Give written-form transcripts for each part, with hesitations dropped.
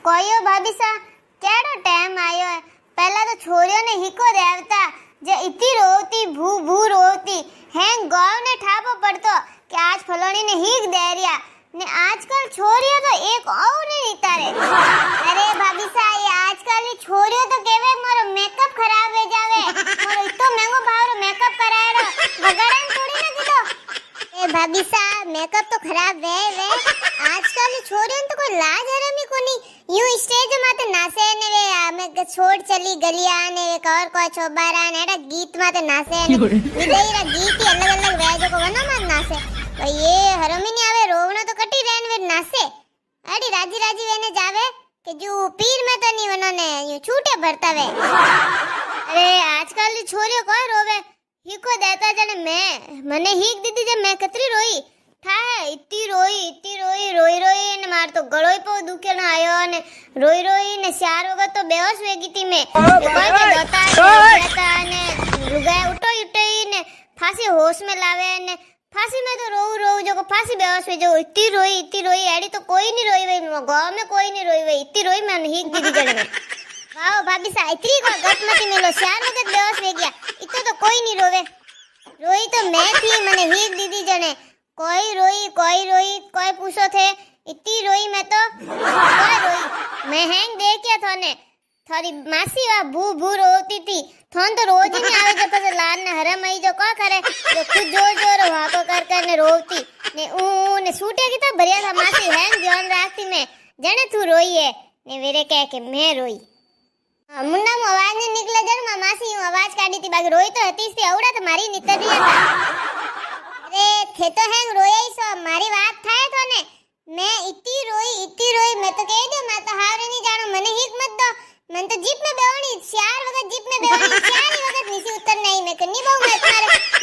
कोयो भाभी सा केड़ो टाइम आयो है। पहला तो छोरियों ने हिको देवता जे इतनी रोती भू भू रोती हैं गांव ने ठापो पड़तो कि आज फलोनी ने हीक दे रिया ने आजकल छोरियों तो एक और नहीं तारे। अरे भाभी सा ये आजकल की छोरियों तो केवे मोरो मेकअप खराब हो जावे मोरो इतो महंगो भाव मेकअप करायड़ो बगाड़न थोड़ी ना कीधो। ए भाभी सा मेकअप तो खराब वे आजकल की छोरियों तो कोई लाज हरम ही कोनी यूं स्टेज माते नाचे ने वे आमे छोड़ चली गलिया ने वे कवर को छोबारा ने एडा गीत माते नाचे ने विदेईरा गीत ही अलग अलग वेजो को वनो मात नाचे तो ये हरमी ने आवे रोवणो तो कटी रेन वे नाचे एडी राजी राजी वेने जावे कि जो पीर में तो नहीं वनो ने यूं छूटे भरता वे। अरे आजकल की छोरियो कोई रोवे हिको देता जने मैं मने हीक दीदी जे मैं कतरी रोई थाए इतनी रोई ने मार तो गळोई पो दुखे न आयो ने रोई ने 4 वगत तो बेहोश वे गई थी मैं कोई के दोता ने रुगाए उठो ने फांसी होश में लावे ने फांसी में तो रो जो को फांसी बेहोश वे जो इतनी रोई एडी तो कोई नहीं रोई वे गांव में कोई नहीं रोई वे इतनी रोई मैं हीक दीदी जने में वाओ भाभी सा इतनी को गटमती मेलो 4 वगत बेहोश वे गया इतो तो कोई नहीं रोवे रोई तो मैं थी मने हीक दीदी जने कोई रोई कोई पूछो थे इतनी रोई मैं तो कोई रोई मैं हैंग देखिया थाने थारी मासी वा भू भू रोती थी थोन तो रोज ही नहीं आवे जब से लान ने हरम आई जो को करे जो खुद जोर वाको कर ने रोती ने ऊ ने सूटे की तो भरिया था मासी हैंग ध्यान राखती मैं जने तू रोई है ने वेरे कह के मैं रोई मुन्ना मो आवाज ने निकले जर मासी यूं आवाज काढी थी बाकी रोई तो हती से औड़ा तो मारी नितर रिया था। अरे थे तो हैंग रोए ही सो मारी बात थाए तो ने मैं इतनी रोई मैं तो कह दे मैं तो हार नहीं जानो मने हिक मत दो मैं तो जीप में बेवणी 4 वगत जीप में बेवणी 4 वगत नीचे उतर नहीं मैं कन्नी बहु मत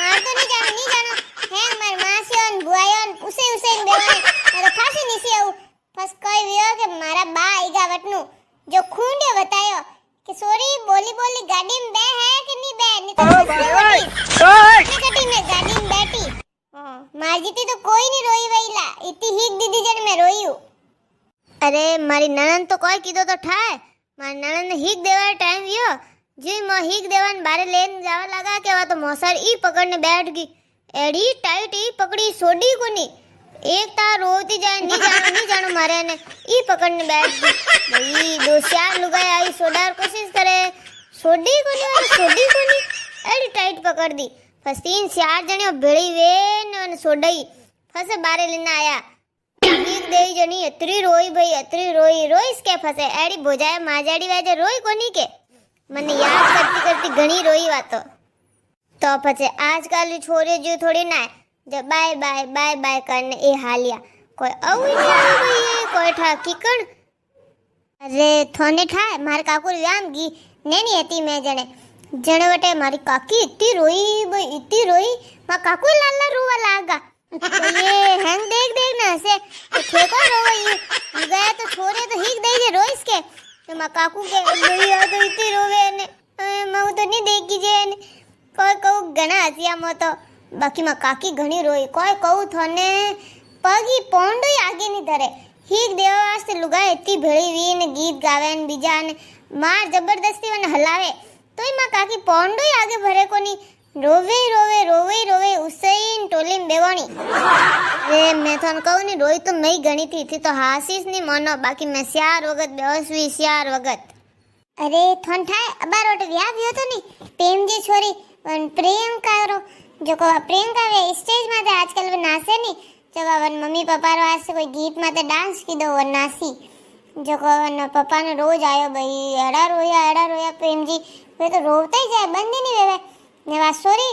मार तो नहीं जानो हैंग मार मासियोन बुआयोन उसे बेवणी मैं तो फांसी नीचे आऊ बस कोई वियो के मारा बा आईगा वटनु जो खूंडे बतायो कि सॉरी बोली गाड़ी में बे है कि नहीं बे कटी में गाड़ी में बैठी मारजीती तो कोई नहीं रोई वईला इतनी हीक दीदी जन मैं रोई हूं। अरे मारी ननन तो कोई कीधो तो ठाए मारी ननन ने हीक देवा टाइम वियो जी मो हीक देवान बारे लेन जावा लगा के वा तो मोसर ई पकड़ने बैठ गई एडी टाइट ई पकड़ी सोडी कोनी एक ता रोती जाए नहीं जानो मारे ने ई पकड़ने बैठ गई भाई 2-4 लुगाई आई सोडार कोशिश करे सोडी कोनी एडी टाइट पकड़ दी फस 3-4 जने भेड़ी वे ने सोडई फसे बारे लेना आया एक देई जनी अतरी रोई इसके फसे एडी बोजाए माजाड़ी वाजे रोई कोनी के मने याद करती घणी रोई वातो तो पछे आजकल की छोरी जो थोड़ी ना जब बाय करने ए हालिया कोई आऊ नहीं आवे भाई कोई ठा किकण अरे थोने ठाए मार काकू व्याम गी नेनी हती मैं जने वटे मारी काकी इतनी रोई मां काकू लाला रोवा लागा तो ये हैंग देख ना से तो ठेको रोई गया तो छोरे तो हीक दे जे रोइस के तो मां काकू के भैया तो इतनी रोवे ने मैं तो नहीं देखी जे ने कोई कहू घना हसिया मो तो बाकी मां काकी घणी रोई कोई कहू थने पगी पोंडो आगे नहीं धरे हीक देवा वास्ते लुगाई इतनी भेड़ी वी ने गीत गावे ने बीजा ने मार जबरदस्ती वन हलावे तोय मां काकी पोंडो आगे भरे कोनी रोवे उसेन टोली में बेवणी रे मैं थन कहू नहीं रोई तो मैं घणी थी तो हासीस नहीं मानो बाकी मैं 4 वगत बेहोशवी 4 वगत अरे थन थाए अबारोट व्या व्यो तो नहीं प्रेम जी छोरी प्रेम कारो जो को प्रियंका वे स्टेज माते आजकल वे नाचे नी जब वन मम्मी पापा रो आज से कोई गीत माते डांस की दो वन नासी जो को वन पापा ने रोज आयो भाई एड़ा रोया प्रेम जी वे तो रोते ही जाए बंद ही नहीं वेवे ने वा सॉरी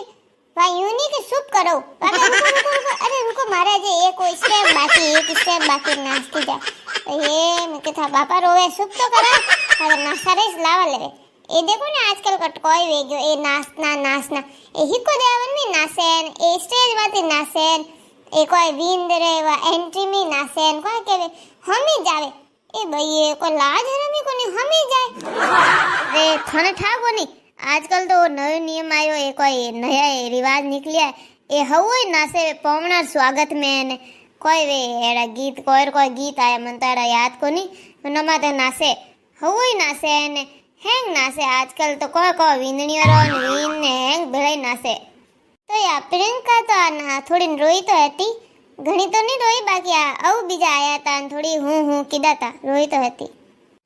वा यूनी के शुभ करो रुको अरे रुको महाराज एक स्टेप बाकी नाचती जा तो ये मैं के था पापा रोवे शुभ तो करा अरे नासा रेस लावा लेवे ए देखो ने आजकल कटकोई वे गयो ए नाचना ए हिको देवन में नासेन ए स्टेज माते नासेन ए कोई विंद रेवा एंट्री में नासेन कोई केवे हमी जावे ए भाई ए को लाज हरमी कोनी हमी जाए रे थने ठा कोनी आजकल तो नयो नियम आयो ए कोई नया रिवाज निकलिया ए हवोय नासे पवणार स्वागत में ने कोई वे एड़ा गीत कोई गीत आया मन तो एड़ा याद को नहीं नमा तो नासे हुई नासे ने हैंग नासे आजकल तो कोई विंदणियों रो वीन ने हैंग भले नासे तो या प्रियंका तो ना थोड़ी रोई तो हती घणी तो नहीं रोई बाकी आ बीजा आया था थोड़ी हूँ कीधा था रोई तो हती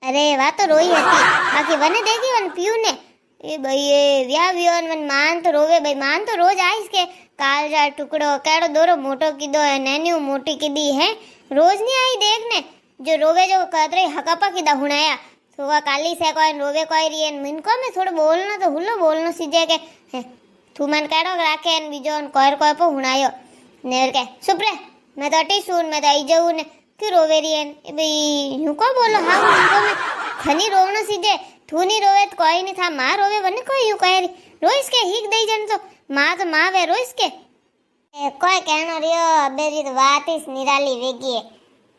अरे वाह तो रोई हती बाकी वने देखी वन पीयू ने ए भाई ये व्या व्योन वन मान तो रोवे भाई मान तो रोज आइस के कालजा टुकड़ो केड़ो दोरो मोटो कीधो है नैन्यू मोटी कीधी है रोज नहीं आई देखने जो रोवे जो कतरे हकापा कीधा हुणाया तो वह काली से कोई रोवे कोई रियन मिनको में थोड़ो बोलना तो हुल्लो बोलनो सीजे के तू मन केड़ो राखे न बीजो कोई पो हुणायो नेर के चुप रे मैं तो अटी सुन मैं तो आई जाऊं ने क्यों रोवे रियन ए भाई यूं को बोलो हाँ मिनको में खनी रोवनो सीजे तू नहीं रोवे तो कोई नहीं था माँ रोवे वने कोई यूं कह रही रोइस के हिक दई जन तो माँ वे रोइस के कोई कहनो रियो अबे री तो बात ही निराली वेगी है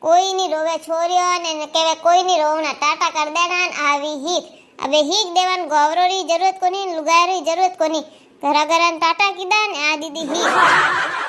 कोई नहीं रोवे छोरियो ने केवे कोई नहीं रोवना टाटा कर देना आवी हिक अबे हिक देवन गौरो री जरूरत कोनी लुगाई री जरूरत कोनी घरा घरा टाटा कीधा ने आ दीदी हिक